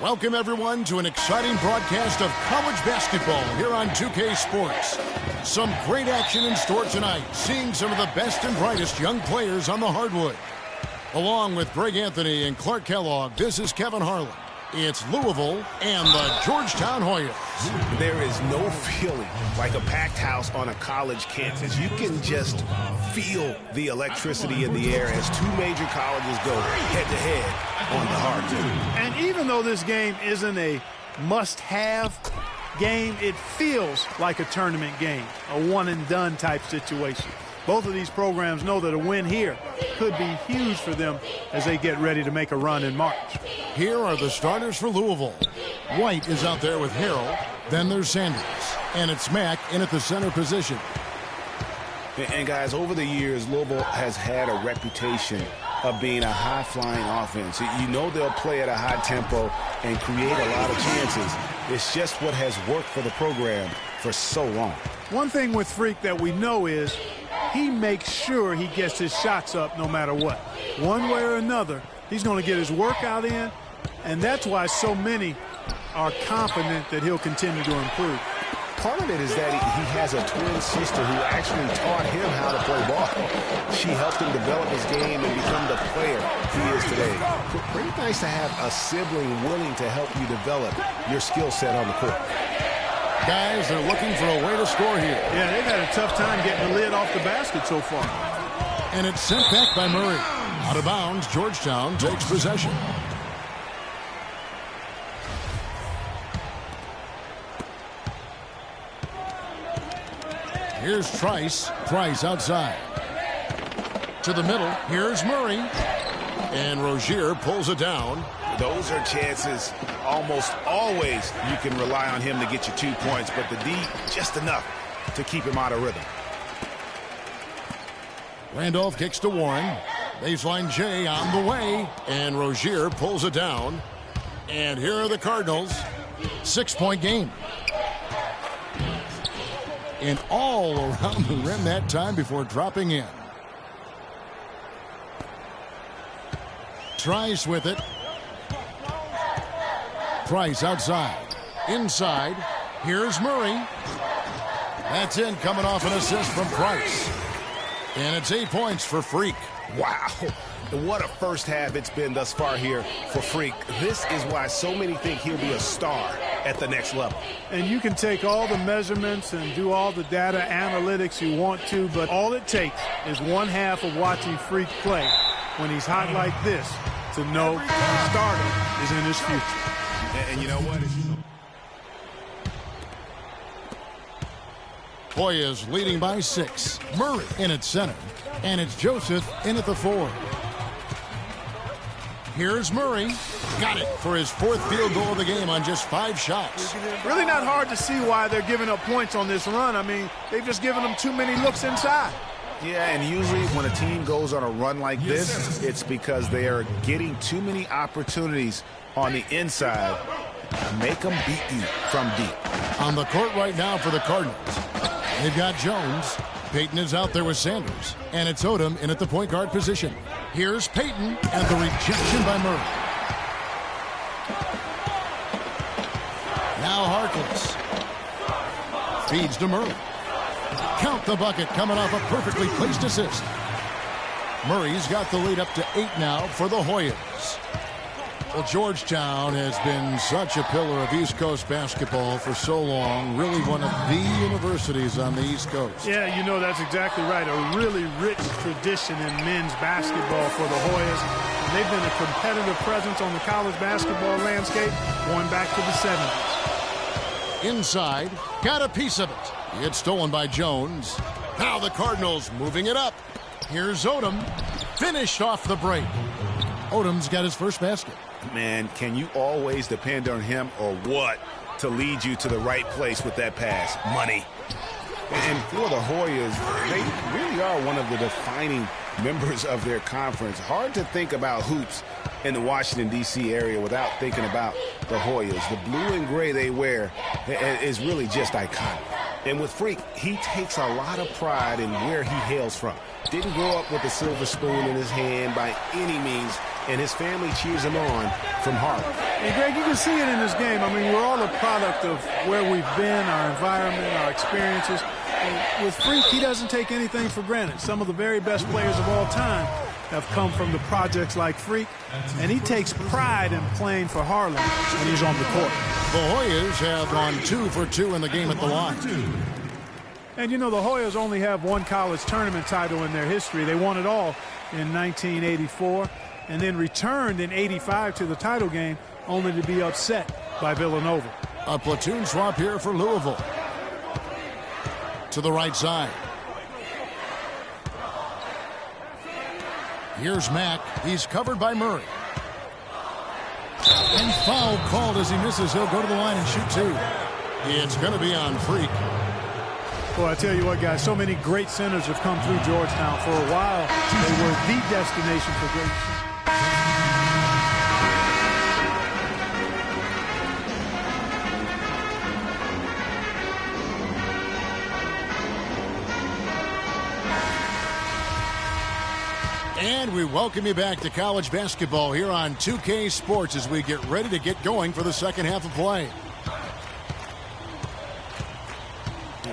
Welcome, everyone, to an exciting broadcast of college basketball here on 2K Sports. Some great action in store tonight, seeing some of the best and brightest young players on the hardwood. Along with Greg Anthony and Clark Kellogg, this is Kevin Harlan. It's Louisville and the Georgetown Hoyas. There is no feeling like a packed house on a college campus. You can just feel the electricity in the air as two major colleges go head-to-head on the hardwood. And even though this game isn't a must-have game, it feels like a tournament game, a one-and-done type situation. Both of these programs know that a win here could be huge for them as they get ready to make a run in March. Here are the starters for Louisville. White is out there with Harrell. Then there's Sanders. And it's Mack in at the center position. And guys, over the years, Louisville has had a reputation of being a high-flying offense. You know they'll play at a high tempo and create a lot of chances. It's just what has worked for the program for so long. One thing with Freak that we know is he makes sure he gets his shots up no matter what. One way or another, he's going to get his workout in, and that's why so many are confident that he'll continue to improve. Part of it is that he has a twin sister who actually taught him how to play ball. She helped him develop his game and become the player he is today. Pretty nice to have a sibling willing to help you develop your skill set on the court. Guys, they're looking for a way to score here. Yeah, they've had a tough time getting the lid off the basket so far. And it's sent back by Murray. Out of bounds, Georgetown takes possession. Here's Trice. Trice outside. To the middle. Here's Murray. And Rozier pulls it down. Those are chances almost always you can rely on him to get you 2 points, but the D just enough to keep him out of rhythm. Randolph kicks to Warren. Baseline J on the way. And Rozier pulls it down. And here are the Cardinals. 6-point game. And all around the rim that time before dropping in. Trice with it. Price outside. Inside. Here's Murray. That's in, coming off an assist from Price. And it's 8 points for Freak. Wow. What a first half it's been thus far here for Freak. This is why so many think he'll be a star at the next level. And you can take all the measurements and do all the data analytics you want to, but all it takes is one half of watching Freak play when he's hot like this to know the starter is in his future. And you know what? Hoyas leading by 6. Murray in at center. And it's Joseph in at the 4. Here's Murray. Got it for his 4th field goal of the game on just 5 shots. Really not hard to see why they're giving up points on this run. I mean, they've just given them too many looks inside. Yeah, and usually when a team goes on a run like this, it's because they are getting too many opportunities on the inside. Make them beat you from deep. On the court right now for the Cardinals. They've got Jones. Payton is out there with Sanders. And it's Odom in at the point guard position. Here's Payton and the rejection by Murray. Now Harkless. Feeds to Murray. Count the bucket coming off a perfectly placed assist. Murray's got the lead up to 8 now for the Hoyas. Well, Georgetown has been such a pillar of East Coast basketball for so long. Really one of the universities on the East Coast. Yeah, you know, that's exactly right. A really rich tradition in men's basketball for the Hoyas. And they've been a competitive presence on the college basketball landscape going back to the 70s. Inside, got a piece of it. It's stolen by Jones. Now the Cardinals moving it up. Here's Odom. Finished off the break. Odom's got his first basket. Man, can you always depend on him or what to lead you to the right place with that pass? Money. And for the Hoyas, they really are one of the defining members of their conference. Hard to think about hoops in the Washington, D.C. area without thinking about the Hoyas. The blue and gray they wear is really just iconic. And with Freak, he takes a lot of pride in where he hails from. Didn't grow up with a silver spoon in his hand by any means, and his family cheers him on from Harlem. And, Greg, you can see it in this game. I mean, we're all a product of where we've been, our environment, our experiences. And with Freak, he doesn't take anything for granted. Some of the very best players of all time have come from the projects like Freak, and he takes pride in playing for Harlem when he's on the court. The Hoyas have gone 2 for 2 in the game at the line. And, you know, the Hoyas only have one college tournament title in their history. They won it all in 1984 and then returned in 85 to the title game only to be upset by Villanova. A platoon swap here for Louisville. To the right side. Here's Mack. He's covered by Murray. And foul called as he misses. He'll go to the line and shoot 2. It's going to be on Freak. Well, I tell you what, guys, so many great centers have come through Georgetown. For a while, they were the destination for greatness. And we welcome you back to college basketball here on 2K Sports as we get ready to get going for the second half of play.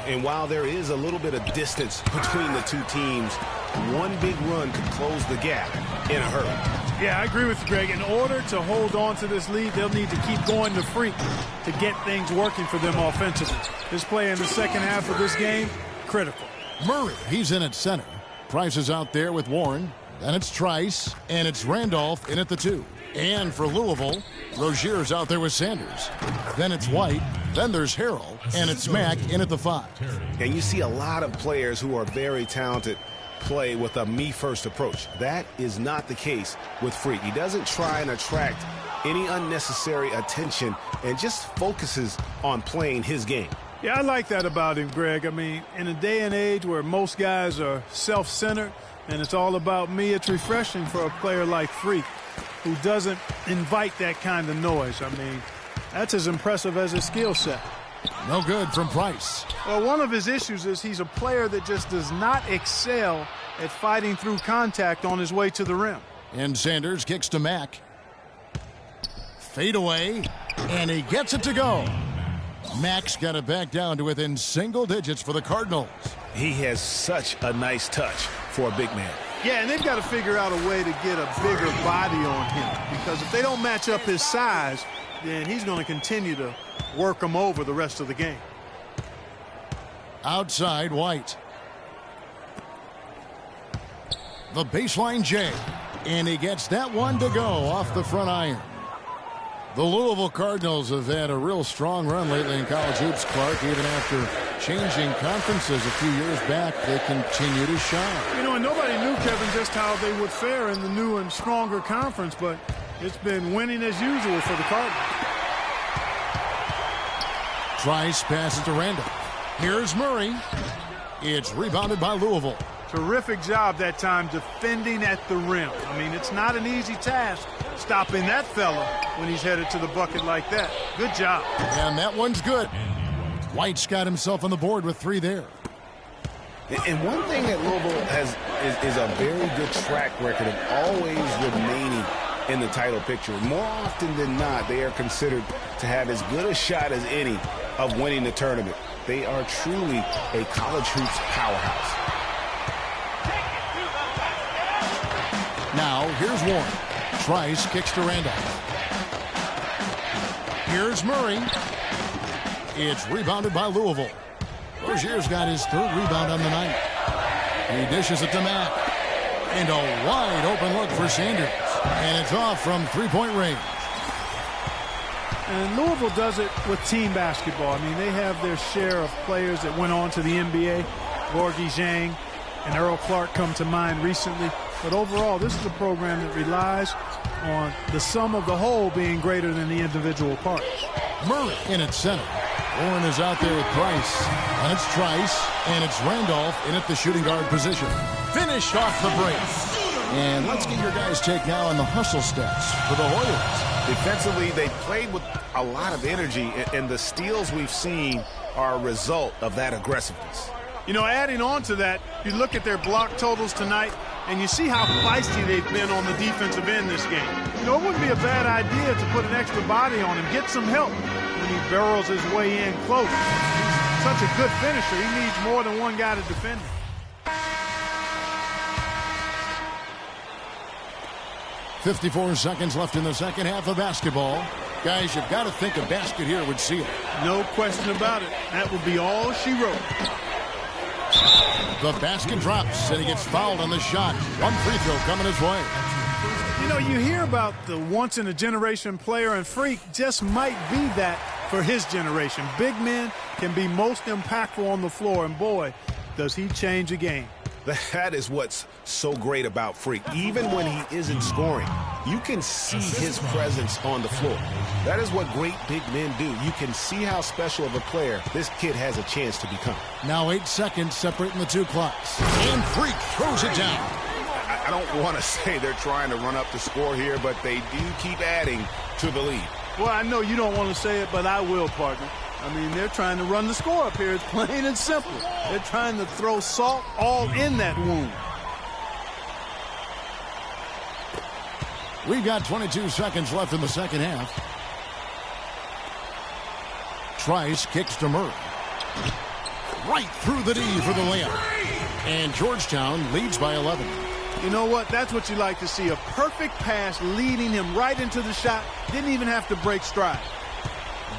And while there is a little bit of distance between the two teams, one big run could close the gap in a hurry. Yeah, I agree with you, Greg. In order to hold on to this lead, they'll need to keep going to Freak to get things working for them offensively. This play in the second half of this game, critical. Murray, he's in at center. Price is out there with Warren. Then it's Trice, and it's Randolph in at the 2. And for Louisville, Rozier's out there with Sanders. Then it's White. Then there's Harrell, and it's Mack in at the 5. And you see a lot of players who are very talented play with a me-first approach. That is not the case with Freak. He doesn't try and attract any unnecessary attention and just focuses on playing his game. Yeah, I like that about him, Greg. I mean, in a day and age where most guys are self-centered and it's all about me, it's refreshing for a player like Freak who doesn't invite that kind of noise. I mean, that's as impressive as his skill set. No good from Price. Well, one of his issues is he's a player that just does not excel at fighting through contact on his way to the rim. And Sanders kicks to Mack. Fade away, and he gets it to go. Mack's got it back down to within single digits for the Cardinals. He has such a nice touch for a big man. Yeah, and they've got to figure out a way to get a bigger body on him, because if they don't match up his size, then he's going to continue to work him over the rest of the game. Outside, White. The baseline J, and he gets that one to go off the front iron. The Louisville Cardinals have had a real strong run lately in college hoops, Clark. Even after changing conferences a few years back, they continue to shine. You know, and nobody knew, Kevin, just how they would fare in the new and stronger conference, but it's been winning as usual for the Cardinals. Trice passes to Randall. Here's Murray. It's rebounded by Louisville. Terrific job that time defending at the rim. I mean, it's not an easy task stopping that fella when he's headed to the bucket like that. Good job. And that one's good. White's got himself on the board with 3 there. And one thing that Louisville has is a very good track record of always remaining in the title picture. More often than not, they are considered to have as good a shot as any of winning the tournament. They are truly a college hoops powerhouse. Now, here's Warren. Trice kicks to Randolph. Here's Murray. It's rebounded by Louisville. Rozier's got his 3rd rebound on the night. He dishes it to Mack. And a wide open look for Sanders. And it's off from 3-point range. And Louisville does it with team basketball. I mean, they have their share of players that went on to the NBA. Gorgie Zhang and Earl Clark come to mind recently. But overall, this is a program that relies on the sum of the whole being greater than the individual parts. Murray in at center. Warren is out there with Price. And it's Trice. And it's Randolph in at the shooting guard position. Finished off the break. And let's get your guys' take now on the hustle stats for the Hoyas. Defensively, they played with a lot of energy, and the steals we've seen are a result of that aggressiveness. You know, adding on to that, you look at their block totals tonight, and you see how feisty they've been on the defensive end this game. You know, it wouldn't be a bad idea to put an extra body on him, get some help when he barrels his way in close. He's such a good finisher, he needs more than one guy to defend him. .54 seconds left in the second half of basketball. Guys, you've got to think a basket here would seal it. No question about it. That would be all she wrote. The basket drops, and he gets fouled on the shot. One free throw coming his way. You know, you hear about the once-in-a-generation player, and Freak just might be that for his generation. Big men can be most impactful on the floor, and boy, does he change a game. That is what's so great about Freak. Even when he isn't scoring, you can see his presence on the floor. That is what great big men do. You can see how special of a player this kid has a chance to become. Now 8 seconds separating the two clocks. And Freak throws it down. I don't want to say they're trying to run up the score here, but they do keep adding to the lead. Well, I know you don't want to say it, but I will, partner. I mean, they're trying to run the score up here. It's plain and simple. They're trying to throw salt all in that wound. We've got 22 seconds left in the second half. Trice kicks to Murray. Right through the D for the layup. And Georgetown leads by 11. You know what? That's what you like to see. A perfect pass leading him right into the shot. Didn't even have to break stride.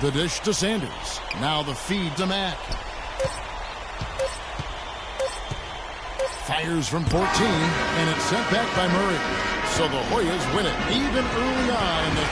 The dish to Sanders. Now the feed to Mack. Fires from 14, and it's sent back by Murray. So the Hoyas win it even early on in the